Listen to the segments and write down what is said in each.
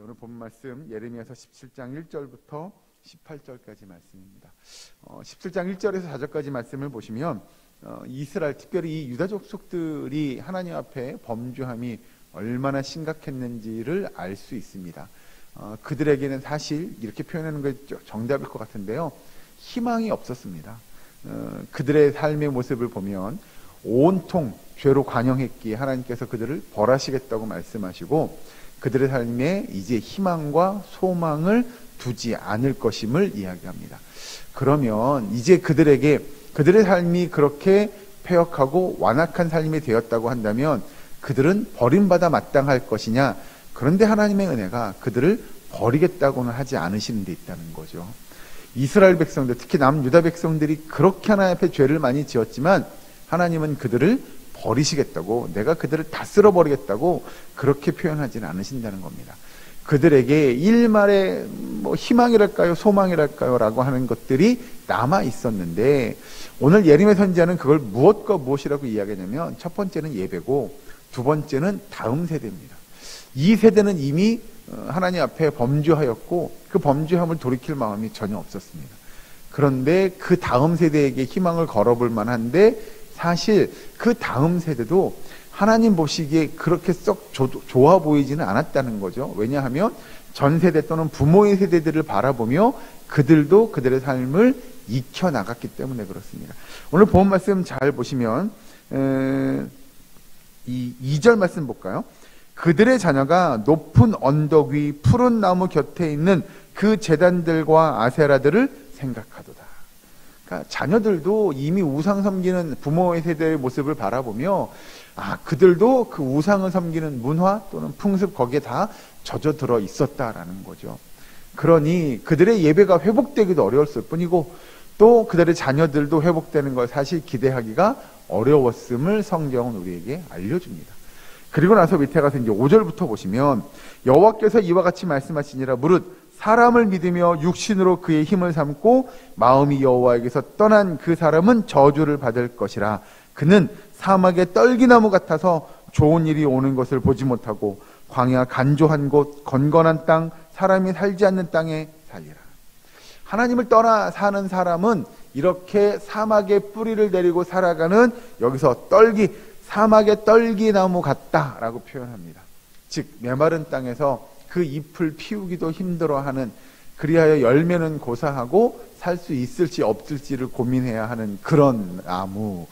오늘 본 말씀 예레미야서 17장 1절부터 18절까지 말씀입니다. 17장 1절에서 4절까지 말씀을 보시면 이스라엘, 특별히 이 유다 족속들이 하나님 앞에 범죄함이 얼마나 심각했는지를 알 수 있습니다. 그들에게는 사실 이렇게 표현하는 게 정답일 것 같은데요, 희망이 없었습니다. 그들의 삶의 모습을 보면 온통 죄로 관영했기에 하나님께서 그들을 벌하시겠다고 말씀하시고 그들의 삶에 이제 희망과 소망을 두지 않을 것임을 이야기합니다. 그러면 이제 그들의 삶이 그렇게 폐역하고 완악한 삶이 되었다고 한다면 그들은 버림받아 마땅할 것이냐? 그런데 하나님의 은혜가 그들을 버리겠다고는 하지 않으시는 데 있다는 거죠. 이스라엘 백성들, 특히 남유다 백성들이 그렇게 하나님 앞에 죄를 많이 지었지만 하나님은 그들을 버리시겠다고, 내가 그들을 다 쓸어버리겠다고 그렇게 표현하지는 않으신다는 겁니다. 그들에게 일말의 희망이랄까요, 소망이랄까요 라고 하는 것들이 남아 있었는데, 오늘 예레미야 선지자는 그걸 무엇과 무엇이라고 이야기하냐면, 첫 번째는 예배고 두 번째는 다음 세대입니다. 이 세대는 이미 하나님 앞에 범죄하였고 그 범죄함을 돌이킬 마음이 전혀 없었습니다. 그런데 그 다음 세대에게 희망을 걸어볼 만한데, 사실 그 다음 세대도 하나님 보시기에 그렇게 썩 좋아 보이지는 않았다는 거죠. 왜냐하면 전 세대 또는 부모의 세대들을 바라보며 그들도 그들의 삶을 익혀나갔기 때문에 그렇습니다. 오늘 본 말씀 잘 보시면 이 2절 말씀 볼까요? 그들의 자녀가 높은 언덕 위 푸른 나무 곁에 있는 그 제단들과 아세라들을 생각하도다. 그러니까 자녀들도 이미 우상 섬기는 부모의 세대의 모습을 바라보며 그들도 그 우상을 섬기는 문화 또는 풍습 거기에 다 젖어들어 있었다라는 거죠. 그러니 그들의 예배가 회복되기도 어려웠을 뿐이고 또 그들의 자녀들도 회복되는 걸 사실 기대하기가 어려웠음을 성경은 우리에게 알려줍니다. 그리고 나서 밑에 가서 이제 5절부터 보시면 여호와께서 이와 같이 말씀하시니라. 무릇 사람을 믿으며 육신으로 그의 힘을 삼고 마음이 여호와에게서 떠난 그 사람은 저주를 받을 것이라. 그는 사막의 떨기나무 같아서 좋은 일이 오는 것을 보지 못하고 광야 간조한 곳 건건한 땅 사람이 살지 않는 땅에 살리라. 하나님을 떠나 사는 사람은 이렇게 사막에 뿌리를 내리고 살아가는, 여기서 사막의 떨기나무 같다라고 표현합니다. 즉 메마른 땅에서 그 잎을 피우기도 힘들어하는, 그리하여 열매는 고사하고 살 수 있을지 없을지를 고민해야 하는 그런 나무.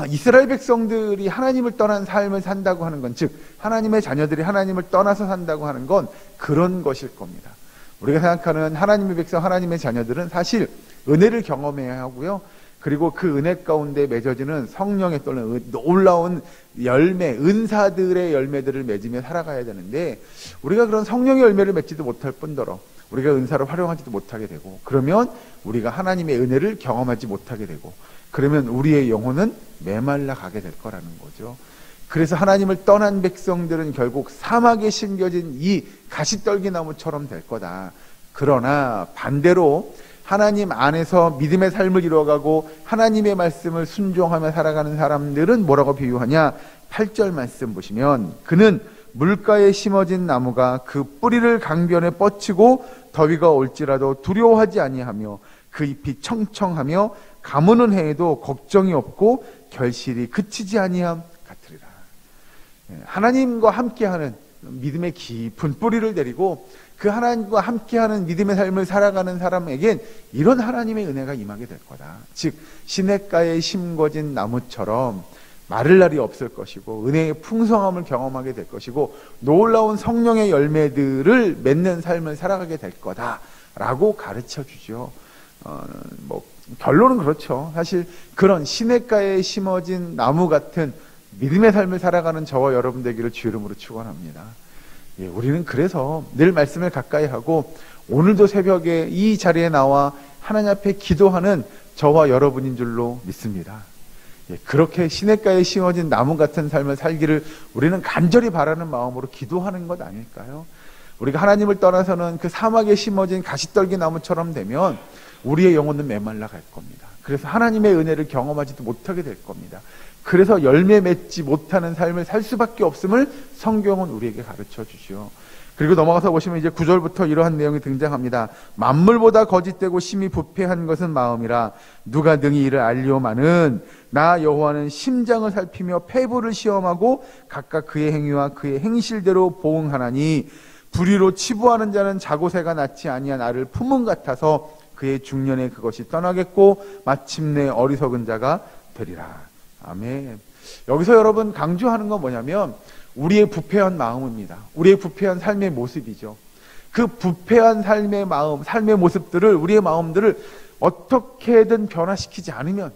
이스라엘 백성들이 하나님을 떠난 삶을 산다고 하는 건, 즉 하나님의 자녀들이 하나님을 떠나서 산다고 하는 건 그런 것일 겁니다. 우리가 생각하는 하나님의 백성, 하나님의 자녀들은 사실 은혜를 경험해야 하고요, 그리고 그 은혜 가운데 맺어지는 성령의 또는 놀라운 열매, 은사들의 열매들을 맺으며 살아가야 되는데, 우리가 그런 성령의 열매를 맺지도 못할 뿐더러 우리가 은사를 활용하지도 못하게 되고, 그러면 우리가 하나님의 은혜를 경험하지 못하게 되고, 그러면 우리의 영혼은 메말라 가게 될 거라는 거죠. 그래서 하나님을 떠난 백성들은 결국 사막에 심겨진 이 가시떨기나무처럼 될 거다. 그러나 반대로 하나님 안에서 믿음의 삶을 이루어가고 하나님의 말씀을 순종하며 살아가는 사람들은 뭐라고 비유하냐? 8절 말씀 보시면 그는 물가에 심어진 나무가 그 뿌리를 강변에 뻗치고 더위가 올지라도 두려워하지 아니하며 그 잎이 청청하며 가무는 해에도 걱정이 없고 결실이 그치지 아니함 같으리라. 하나님과 함께하는 믿음의 깊은 뿌리를 내리고 그 하나님과 함께하는 믿음의 삶을 살아가는 사람에겐 이런 하나님의 은혜가 임하게 될 거다. 즉 시냇가에 심겨진 나무처럼 마를 날이 없을 것이고 은혜의 풍성함을 경험하게 될 것이고 놀라운 성령의 열매들을 맺는 삶을 살아가게 될 거다라고 가르쳐 주죠. 결론은 그렇죠. 사실 그런 시냇가에 심어진 나무 같은 믿음의 삶을 살아가는 저와 여러분 되기를 주 이름으로 축원합니다. 우리는 그래서 늘 말씀을 가까이 하고 오늘도 새벽에 이 자리에 나와 하나님 앞에 기도하는 저와 여러분인 줄로 믿습니다. 그렇게 시냇가에 심어진 나무 같은 삶을 살기를 우리는 간절히 바라는 마음으로 기도하는 것 아닐까요? 우리가 하나님을 떠나서는 그 사막에 심어진 가시떨기 나무처럼 되면 우리의 영혼은 메말라 갈 겁니다. 그래서 하나님의 은혜를 경험하지도 못하게 될 겁니다. 그래서 열매 맺지 못하는 삶을 살 수밖에 없음을 성경은 우리에게 가르쳐 주죠. 그리고 넘어가서 보시면 이제 9절부터 이러한 내용이 등장합니다. 만물보다 거짓되고 심히 부패한 것은 마음이라 누가 능히 이를 알리오마는 나 여호와는 심장을 살피며 폐부를 시험하고 각각 그의 행위와 그의 행실대로 보응하나니 불의로 치부하는 자는 자고새가 낳지 아니한 알을 품은 같아서 그의 중년에 그것이 떠나겠고 마침내 어리석은 자가 되리라. 아멘. 여기서 여러분 강조하는 건 뭐냐면 우리의 부패한 마음입니다. 우리의 부패한 삶의 모습이죠. 그 부패한 삶의 마음, 삶의 모습들을, 우리의 마음들을 어떻게든 변화시키지 않으면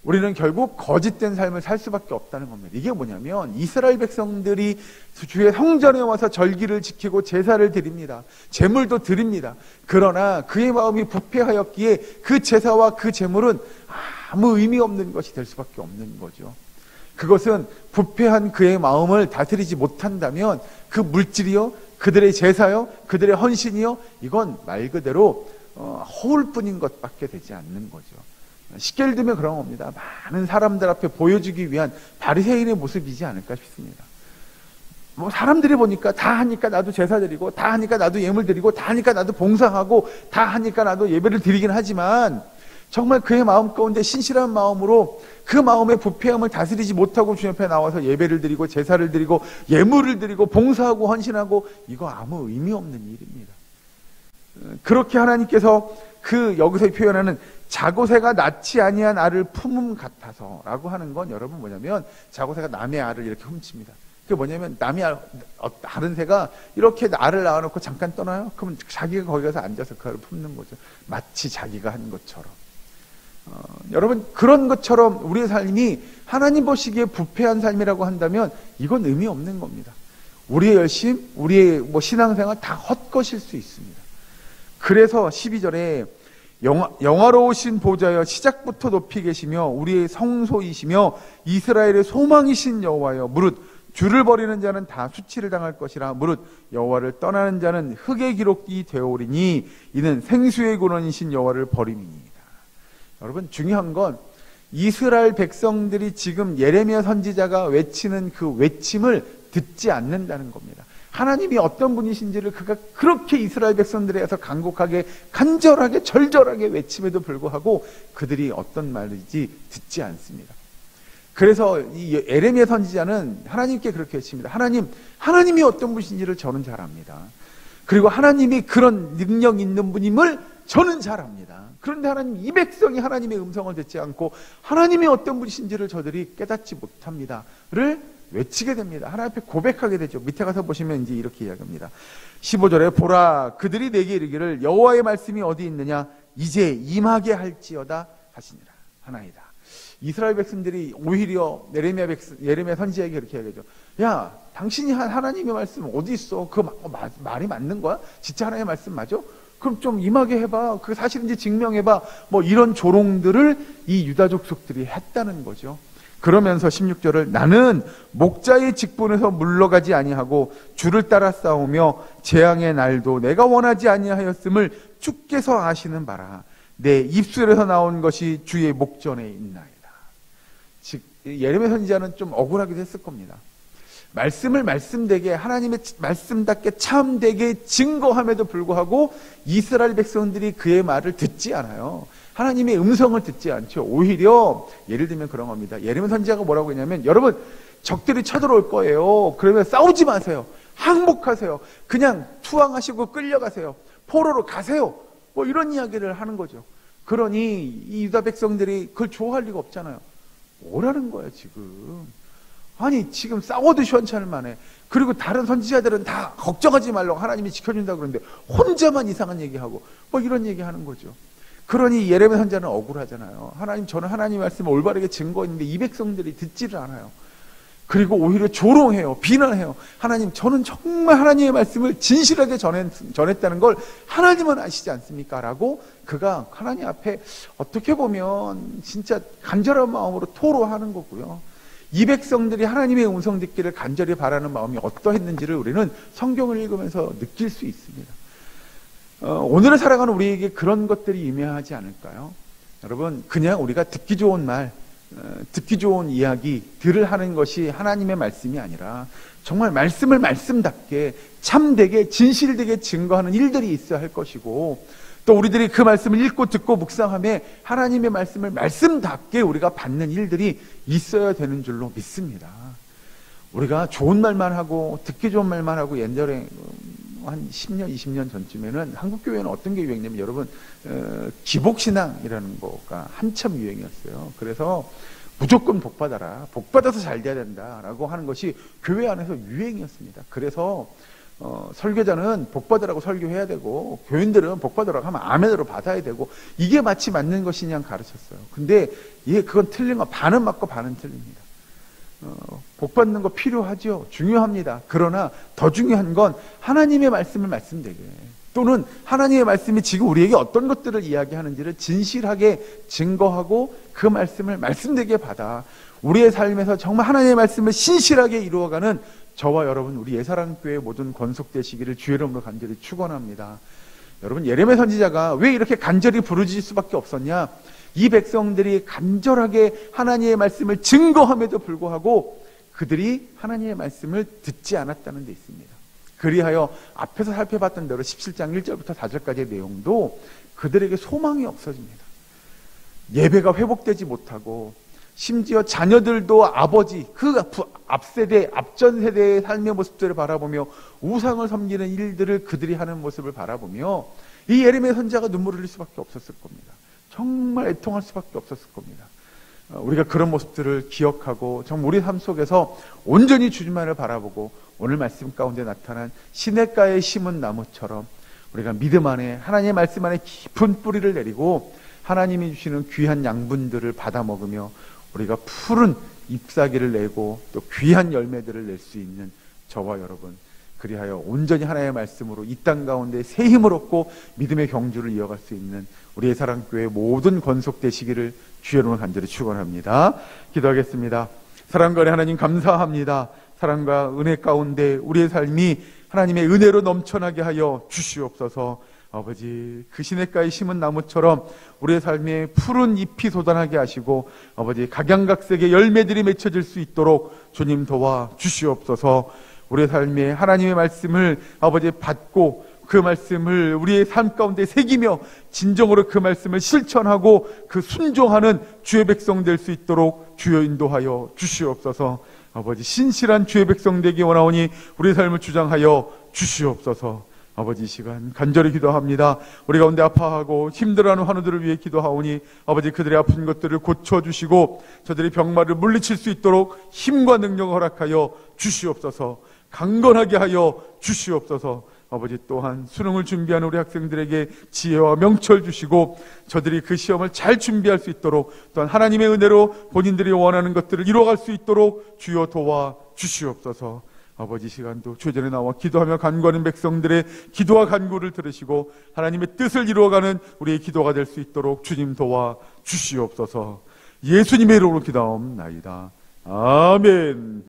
우리는 결국 거짓된 삶을 살 수밖에 없다는 겁니다. 이게 뭐냐면 이스라엘 백성들이 주의 성전에 와서 절기를 지키고 제사를 드립니다. 제물도 드립니다. 그러나 그의 마음이 부패하였기에 그 제사와 그 제물은 아무 의미 없는 것이 될 수밖에 없는 거죠. 그것은 부패한 그의 마음을 다스리지 못한다면 그 물질이요, 그들의 제사요, 그들의 헌신이요, 이건 말 그대로 허울뿐인 것밖에 되지 않는 거죠. 쉽게 예를 들면 그런 겁니다. 많은 사람들 앞에 보여주기 위한 바리새인의 모습이지 않을까 싶습니다. 뭐 사람들이 보니까 다 하니까 나도 제사 드리고, 다 하니까 나도 예물 드리고, 다 하니까 나도 봉사하고, 다 하니까 나도 예배를 드리긴 하지만 정말 그의 마음 가운데 신실한 마음으로 그 마음의 부패함을 다스리지 못하고 주님 앞에 나와서 예배를 드리고 제사를 드리고 예물을 드리고 봉사하고 헌신하고, 이거 아무 의미 없는 일입니다. 그렇게 하나님께서 그 여기서 표현하는 자고새가 낳지 아니한 알을 품음 같아서 라고 하는 건 여러분 뭐냐면 자고새가 남의 알을 이렇게 훔칩니다. 그게 뭐냐면 남의 다른 새가 이렇게 알을 낳아놓고 잠깐 떠나요? 그러면 자기가 거기 가서 앉아서 그 알을 품는 거죠. 마치 자기가 한 것처럼. 여러분 그런 것처럼 우리의 삶이 하나님 보시기에 부패한 삶이라고 한다면 이건 의미 없는 겁니다. 우리의 열심, 우리의 신앙생활 다 헛것일 수 있습니다. 그래서 12절에 영화로우신 보좌여 시작부터 높이 계시며 우리의 성소이시며 이스라엘의 소망이신 여호와여 무릇 주를 버리는 자는 다 수치를 당할 것이라 무릇 여호와를 떠나는 자는 흙의 기록이 되오리니 이는 생수의 근원이신 여호와를 버림이니이다. 여러분 중요한 건 이스라엘 백성들이 지금 예레미야 선지자가 외치는 그 외침을 듣지 않는다는 겁니다. 하나님이 어떤 분이신지를 그가 그렇게 이스라엘 백성들에게서 간곡하게 간절하게 절절하게 외침에도 불구하고 그들이 어떤 말인지 듣지 않습니다. 그래서 이 예레미야 선지자는 하나님께 그렇게 외칩니다. 하나님이 어떤 분이신지를 저는 잘 압니다. 그리고 하나님이 그런 능력 있는 분임을 저는 잘 압니다. 그런데 하나님, 이 백성이 하나님의 음성을 듣지 않고 하나님이 어떤 분이신지를 저들이 깨닫지 못합니다를 외치게 됩니다. 하나님 앞에 고백하게 되죠. 밑에 가서 보시면 이제 이렇게 이야기합니다. 15절에 보라 그들이 내게 이르기를 여호와의 말씀이 어디 있느냐 이제 임하게 할지어다 하시니라 하나이다. 이스라엘 백성들이 오히려 예레미야 선지자에게 이렇게 이야기하죠. 야 당신이 한 하나님의 말씀 어디 있어? 그 말이 맞는 거야? 진짜 하나님의 말씀 맞아? 그럼 좀 임하게 해봐. 그게 사실인지 증명해봐. 이런 조롱들을 이 유다 족속들이 했다는 거죠. 그러면서 16절을 나는 목자의 직분에서 물러가지 아니하고 주를 따라 싸우며 재앙의 날도 내가 원하지 아니하였음을 주께서 아시는 바라. 내 입술에서 나온 것이 주의 목전에 있나이다. 즉 예레미야 선지자는 좀 억울하기도 했을 겁니다. 말씀을 말씀되게 하나님의 말씀답게 참되게 증거함에도 불구하고 이스라엘 백성들이 그의 말을 듣지 않아요. 하나님의 음성을 듣지 않죠. 오히려 예를 들면 그런 겁니다. 예레미야 선지자가 뭐라고 했냐면 여러분 적들이 쳐들어올 거예요. 그러면 싸우지 마세요. 항복하세요. 그냥 투항하시고 끌려가세요. 포로로 가세요. 이런 이야기를 하는 거죠. 그러니 이 유다 백성들이 그걸 좋아할 리가 없잖아요. 뭐라는 거야 지금. 아니 지금 싸워도 시원찮을 만해. 그리고 다른 선지자들은 다 걱정하지 말라고 하나님이 지켜준다고 그러는데 혼자만 이상한 얘기하고 이런 얘기하는 거죠. 그러니 예레미야 선지자는 억울하잖아요. 하나님 저는 하나님의 말씀을 올바르게 증거했는데 이 백성들이 듣지를 않아요. 그리고 오히려 조롱해요. 비난해요. 하나님 저는 정말 하나님의 말씀을 진실하게 전했다는 걸 하나님은 아시지 않습니까? 라고 그가 하나님 앞에 어떻게 보면 진짜 간절한 마음으로 토로하는 거고요. 이 백성들이 하나님의 음성 듣기를 간절히 바라는 마음이 어떠했는지를 우리는 성경을 읽으면서 느낄 수 있습니다. 오늘을 살아가는 우리에게 그런 것들이 유명하지 않을까요? 여러분 그냥 우리가 듣기 좋은 말, 듣기 좋은 이야기들을 하는 것이 하나님의 말씀이 아니라 정말 말씀을 말씀답게 참되게 진실되게 증거하는 일들이 있어야 할 것이고, 또 우리들이 그 말씀을 읽고 듣고 묵상하며 하나님의 말씀을 말씀답게 우리가 받는 일들이 있어야 되는 줄로 믿습니다. 우리가 좋은 말만 하고 듣기 좋은 말만 하고, 옛날에 한 10년 20년 전쯤에는 한국 교회는 어떤 게 유행이냐면, 여러분 기복신앙이라는 거가 한참 유행이었어요. 그래서 무조건 복받아라, 복받아서 잘 돼야 된다라고 하는 것이 교회 안에서 유행이었습니다. 그래서 설교자는 복받으라고 설교해야 되고, 교인들은 복받으라고 하면 아멘으로 받아야 되고, 이게 마치 맞는 것이냐 가르쳤어요. 근데 그건 틀린 거, 반은 맞고 반은 틀립니다. 복받는 거 필요하죠. 중요합니다. 그러나 더 중요한 건 하나님의 말씀을 말씀되게, 또는 하나님의 말씀이 지금 우리에게 어떤 것들을 이야기하는지를 진실하게 증거하고 그 말씀을 말씀되게 받아 우리의 삶에서 정말 하나님의 말씀을 신실하게 이루어가는 저와 여러분, 우리 예사랑교회 모든 권속되시기를 주의 이름으로 간절히 축원합니다. 여러분, 예레미야 선지자가 왜 이렇게 간절히 부르짖을 수밖에 없었냐? 이 백성들이 간절하게 하나님의 말씀을 증거함에도 불구하고 그들이 하나님의 말씀을 듣지 않았다는 데 있습니다. 그리하여 앞에서 살펴봤던 대로 17장 1절부터 4절까지의 내용도 그들에게 소망이 없어집니다. 예배가 회복되지 못하고, 심지어 자녀들도 아버지, 그 앞세대, 앞전 세대의 삶의 모습들을 바라보며 우상을 섬기는 일들을 그들이 하는 모습을 바라보며 이 예레미야 선지자가 눈물을 흘릴 수밖에 없었을 겁니다. 정말 애통할 수밖에 없었을 겁니다. 우리가 그런 모습들을 기억하고 정말 우리 삶 속에서 온전히 주님만을 바라보고 오늘 말씀 가운데 나타난 시냇가에 심은 나무처럼 우리가 믿음 안에, 하나님의 말씀 안에 깊은 뿌리를 내리고 하나님이 주시는 귀한 양분들을 받아 먹으며 우리가 푸른 잎사귀를 내고 또 귀한 열매들을 낼 수 있는 저와 여러분, 그리하여 온전히 하나님의 말씀으로 이 땅 가운데 새 힘을 얻고 믿음의 경주를 이어갈 수 있는 우리의 사랑교회 모든 권속되시기를 주의 이름으로 간절히 축원합니다. 기도하겠습니다. 사랑과 은혜 하나님 감사합니다. 사랑과 은혜 가운데 우리의 삶이 하나님의 은혜로 넘쳐나게 하여 주시옵소서. 아버지, 그 시냇가에 심은 나무처럼 우리의 삶에 푸른 잎이 돋아나게 하시고, 아버지, 각양각색의 열매들이 맺혀질 수 있도록 주님 도와 주시옵소서. 우리의 삶에 하나님의 말씀을 아버지 받고 그 말씀을 우리의 삶 가운데 새기며 진정으로 그 말씀을 실천하고 그 순종하는 주의 백성 될 수 있도록 주여 인도하여 주시옵소서. 아버지, 신실한 주의 백성 되기 원하오니 우리의 삶을 주장하여 주시옵소서. 아버지, 이 시간 간절히 기도합니다. 우리 가운데 아파하고 힘들어하는 환우들을 위해 기도하오니 아버지, 그들의 아픈 것들을 고쳐주시고 저들이 병마를 물리칠 수 있도록 힘과 능력을 허락하여 주시옵소서. 강건하게 하여 주시옵소서. 아버지, 또한 수능을 준비하는 우리 학생들에게 지혜와 명철 주시고 저들이 그 시험을 잘 준비할 수 있도록, 또한 하나님의 은혜로 본인들이 원하는 것들을 이루어갈 수 있도록 주여 도와 주시옵소서. 아버지, 시간도 주의 전에 나와 기도하며 간구하는 백성들의 기도와 간구를 들으시고 하나님의 뜻을 이루어가는 우리의 기도가 될 수 있도록 주님 도와 주시옵소서. 예수님의 이름으로 기도하옵나이다. 아멘.